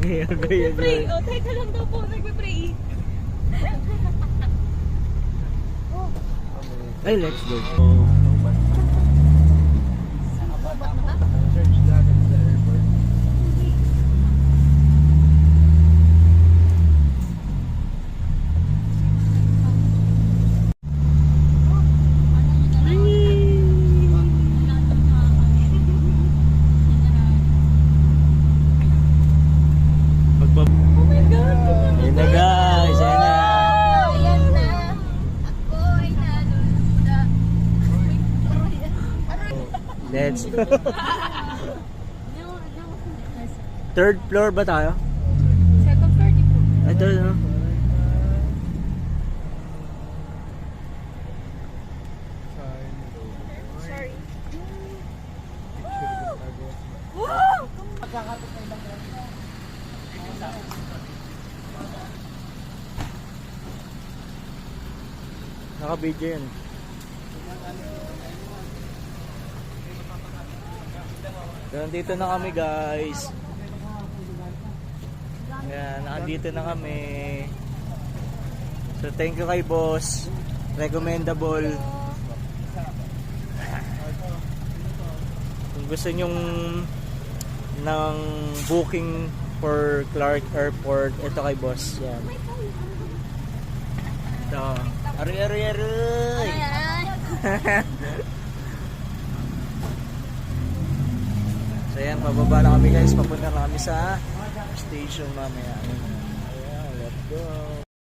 Nagpe-pray. O, teka lang daw po. Nagpe-pray. Ay, let's go. Oh my God! Ayun na guys, ayun na. Ayan na. Ako ay naluluda. Let's go. Third floor ba tayo? Second floor, di po. Ay, third, no? Sorry. Wow! Naka-video yun. So, nandito na kami guys. Ayan, nandito na kami. So thank you kay boss. Recommendable. Kung gusto nyong ng booking for Clark Airport, ito kay boss. Yan. Ito. Ari. So yan, pababa na kami guys. Papunta na kami sa station mamaya.